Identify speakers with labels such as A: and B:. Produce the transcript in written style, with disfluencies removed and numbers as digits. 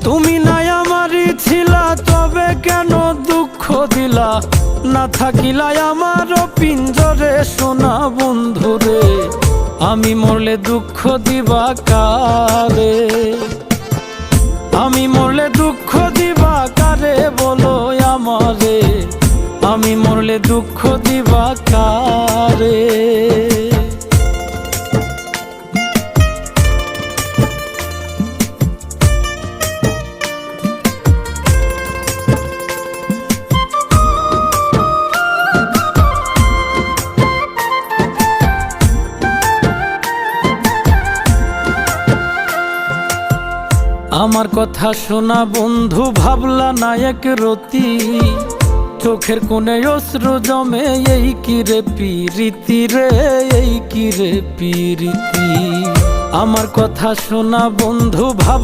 A: তুমি নাই আমারই ছিলা, তবে কেন দুঃখ দিলা? না থাকিলাই আমার পিঞ্জরে সোনা বন্ধুরে, আমি মরলে দুঃখ দিবা কারে? আমি মরলে দুঃখ দিবা কারে বলো আমারে? আমি মরলে দুঃখ দিবা কারে? আমার কথা শোনা বন্ধু, ভাবলা না এক রতি, চোখের কোণে অশ্রু জমে, এই কি রে পিরিতি রে, এই কি রে পিরিতি। আমার কথা শোনা বন্ধু, ভাব